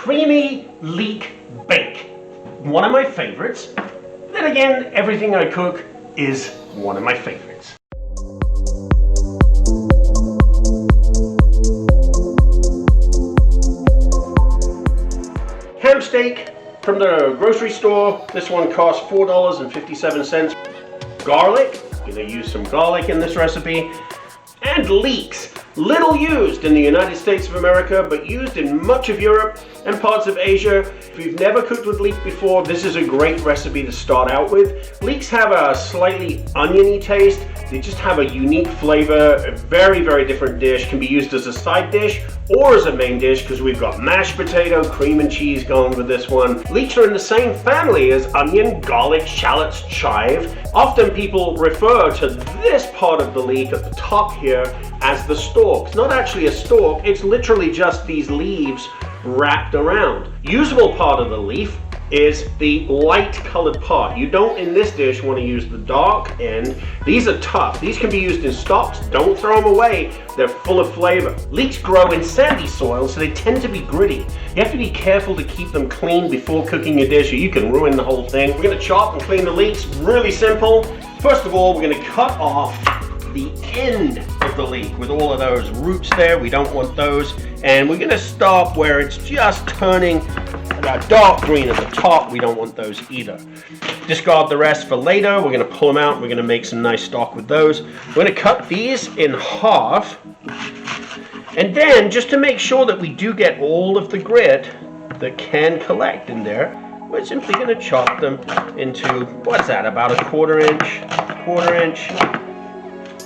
creamy leek bake. One of my favorites. Then again, everything I cook is one of my favorites. Ham steak from the grocery store. This one costs $4.57. Garlic, I'm going to use some garlic in this recipe. And leeks, little used in the United States of America, but used in much of Europe and parts of Asia. If you've never cooked with leek before, this is a great recipe to start out with. Leeks have a slightly oniony taste. They just have a unique flavor, a very, very different dish. Can be used as a side dish or as a main dish because we've got mashed potato, cream and cheese going with this one. Leeks are in the same family as onion, garlic, shallots, chive. Often people refer to this part of the leek at the top here as the stalk. It's not actually a stalk, it's literally just these leaves wrapped around. Usable part of the leaf is the light colored part. You don't in this dish want to use the dark end. These are tough. These can be used in stocks. Don't throw them away. They're full of flavor. Leeks grow in sandy soil, so they tend to be gritty. You have to be careful to keep them clean before cooking your dish or you can ruin the whole thing. We're going to chop and clean the leeks. Really simple. First of all, we're going to cut off the end of the leek with all of those roots there. We don't want those. And we're going to stop where it's just turning dark green at the top. We don't want those either. Discard the rest for later. We're going to pull them out. We're going to make some nice stock with those. We're going to cut these in half. And then, just to make sure that we do get all of the grit that can collect in there, we're simply going to chop them into, what's that, about a quarter inch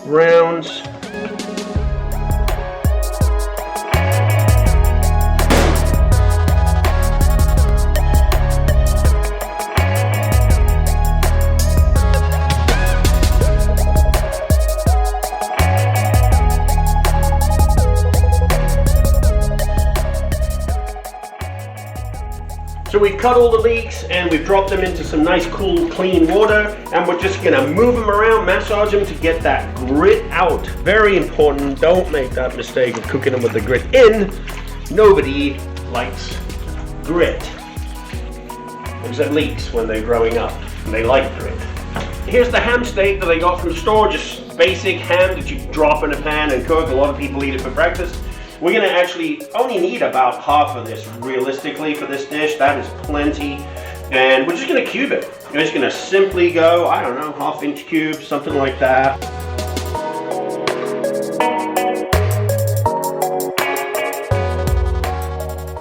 rounds. So we've cut all the leeks and we've dropped them into some nice cool clean water, and we're just going to move them around, massage them to get that grit out. Very important. Don't make that mistake of cooking them with the grit in. Nobody likes grit. Except leeks when they're growing up. They like grit. Here's the ham steak that I got from the store. Just basic ham that you drop in a pan and cook. A lot of people eat it for breakfast. We're going to actually only need about half of this realistically for this dish. That is plenty. And we're just going to cube it. We're just going to simply go, I don't know, 1/2 inch cubes, something like that.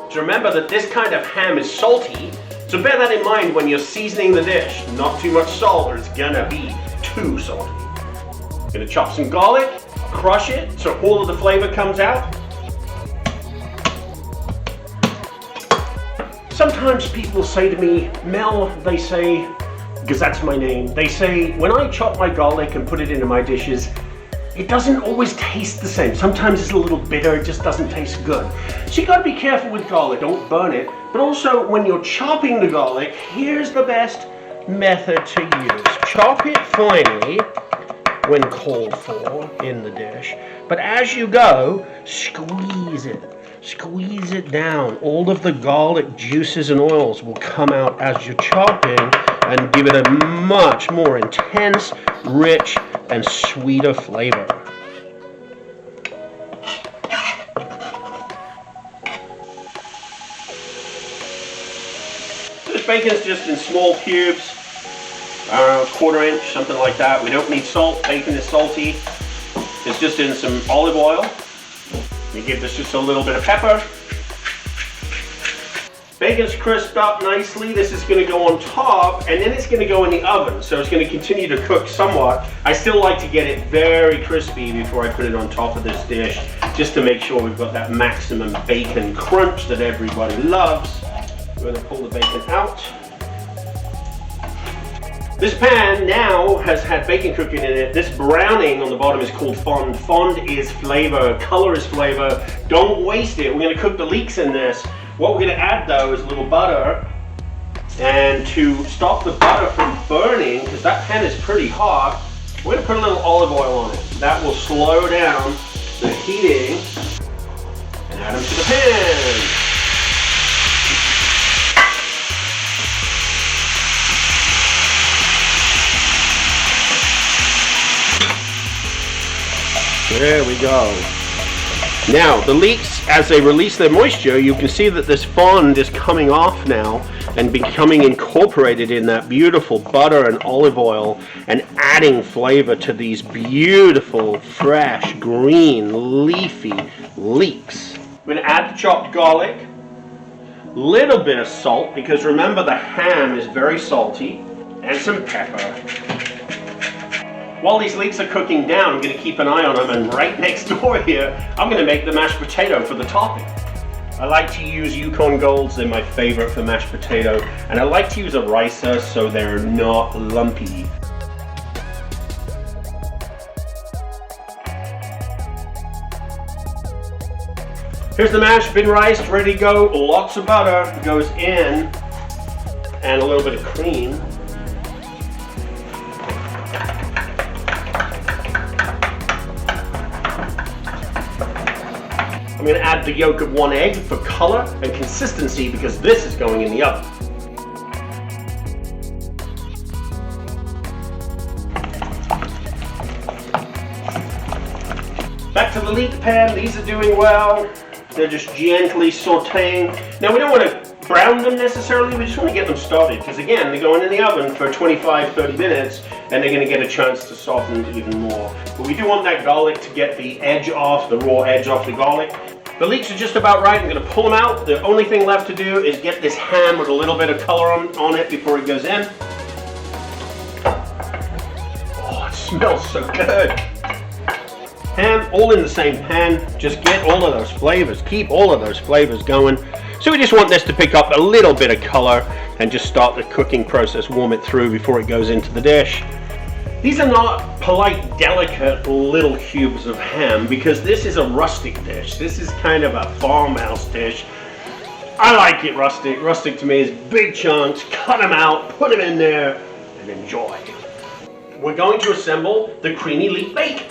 So remember that this kind of ham is salty. So bear that in mind when you're seasoning the dish. Not too much salt or it's going to be too salty. I'm going to chop some garlic, crush it so all of the flavor comes out. Sometimes people say to me, Mel, they say, because that's my name, they say, when I chop my garlic and put it into my dishes, it doesn't always taste the same. Sometimes it's a little bitter, it just doesn't taste good. So you gotta be careful with garlic, don't burn it. But also, when you're chopping the garlic, here's the best method to use. Chop it finely when called for in the dish, but as you go, squeeze it. Squeeze it down. All of the garlic juices and oils will come out as you're chopping and give it a much more intense, rich, and sweeter flavor. This bacon's just in small cubes, 1/4 inch, something like that. We don't need salt. Bacon is salty. It's just in some olive oil. You give this just a little bit of pepper. Bacon's crisped up nicely. This is going to go on top, and then it's going to go in the oven. So it's going to continue to cook somewhat. I still like to get it very crispy before I put it on top of this dish, just to make sure we've got that maximum bacon crunch that everybody loves. We're going to pull the bacon out. This pan now has had bacon cooking in it. This browning on the bottom is called fond. Fond is flavor, color is flavor. Don't waste it. We're going to cook the leeks in this. What we're going to add though is a little butter. And to stop the butter from burning, because that pan is pretty hot, we're going to put a little olive oil on it. That will slow down the heating and add them to the pan. There we go. Now, the leeks, as they release their moisture, you can see that this fond is coming off now and becoming incorporated in that beautiful butter and olive oil and adding flavor to these beautiful, fresh, green, leafy leeks. We're going to add the chopped garlic, little bit of salt, because remember the ham is very salty, and some pepper. While these leeks are cooking down, I'm going to keep an eye on them, and right next door here, I'm going to make the mashed potato for the topping. I like to use Yukon Golds, they're my favorite for mashed potato, and I like to use a ricer so they're not lumpy. Here's the mash, been riced, ready to go. Lots of butter goes in, and a little bit of cream. I'm going to add the yolk of 1 egg for color and consistency because this is going in the oven. Back to the leek pan, these are doing well. They're just gently sauteing. Now we don't want to brown them necessarily, we just want to get them started because again, they're going in the oven for 25-30 minutes and they're going to get a chance to soften even more. But we do want that garlic to get the edge off, the raw edge off the garlic. The leeks are just about right. I'm going to pull them out. The only thing left to do is get this ham with a little bit of color on it before it goes in. Oh, it smells so good. Ham all in the same pan. Just get all of those flavors. Keep all of those flavors going. So we just want this to pick up a little bit of color and just start the cooking process, warm it through before it goes into the dish. These are not polite, delicate little cubes of ham because this is a rustic dish. This is kind of a farmhouse dish. I like it rustic. Rustic to me is big chunks, cut them out, put them in there, and enjoy. We're going to assemble the creamy leek bacon.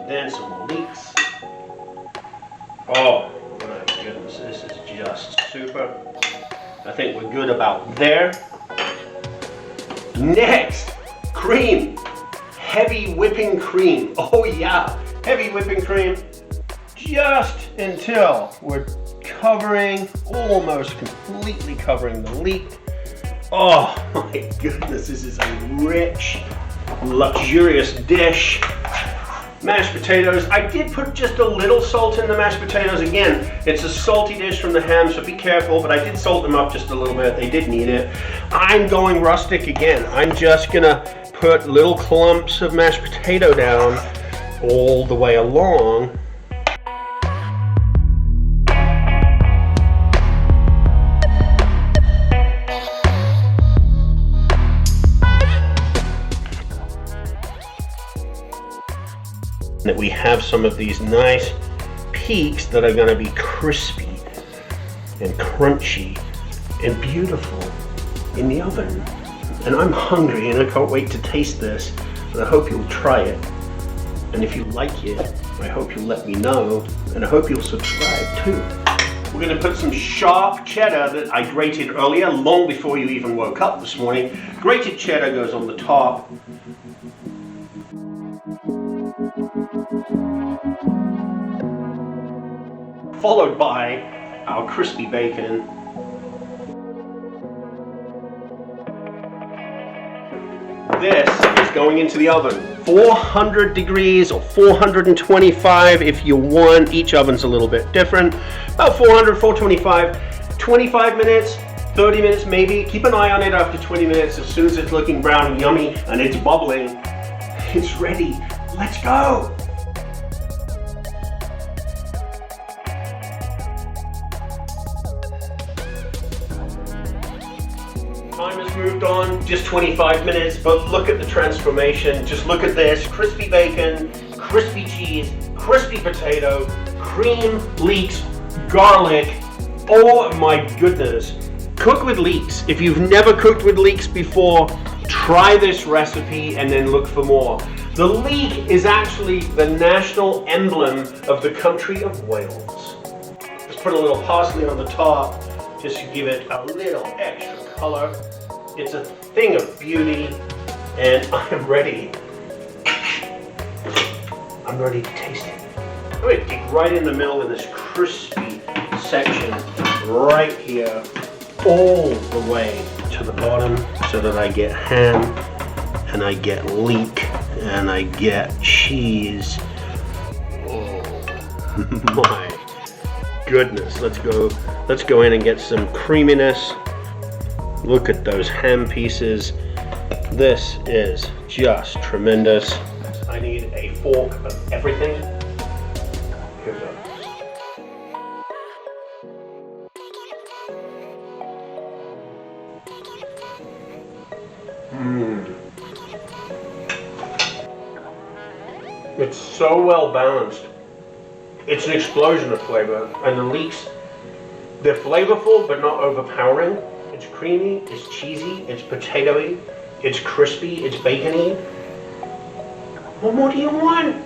Then some leeks. Oh my goodness, this is just super. I think we're good about there. Next, cream. Heavy whipping cream. Oh yeah, heavy whipping cream. Just until we're covering, almost completely covering the leek. Oh my goodness, this is a rich, luxurious dish. Mashed potatoes. I did put just a little salt in the mashed potatoes. Again, it's a salty dish from the ham, so be careful, but I did salt them up just a little bit. They did need it. I'm going rustic again. I'm just gonna put little clumps of mashed potato down all the way along. That we have some of these nice peaks that are going to be crispy and crunchy and beautiful in the oven. And I'm hungry and I can't wait to taste this, and I hope you'll try it. And if you like it, I hope you'll let me know, and I hope you'll subscribe too. We're going to put some sharp cheddar that I grated earlier, long before you even woke up this morning. Grated cheddar goes on the top. Followed by our crispy bacon. This is going into the oven. 400 degrees or 425 if you want. Each oven's a little bit different. About 400, 425. 25 minutes, 30 minutes maybe. Keep an eye on it after 20 minutes. As soon as it's looking brown and yummy and it's bubbling, it's ready. Let's go. Time has moved on, just 25 minutes, but look at the transformation. Just look at this, crispy bacon, crispy cheese, crispy potato, cream, leeks, garlic. Oh my goodness. Cook with leeks. If you've never cooked with leeks before, Try this recipe and then look for more. The leek is actually the national emblem of the country of Wales. Let's put a little parsley on the top just to give it a little extra color. It's a thing of beauty, and I am ready. I'm ready to taste it. I'm going to dig right in the middle in this crispy section right here, all the way to the bottom, so that I get ham and I get leek and I get cheese. Oh my goodness. Let's go in and get some creaminess. Look at those ham pieces. This is just tremendous. I need a fork of everything. Here we go. It's so well balanced. It's an explosion of flavor, and the leeks, they're flavorful but not overpowering. It's creamy, it's cheesy, it's potatoey, it's crispy, it's bacony. What more do you want?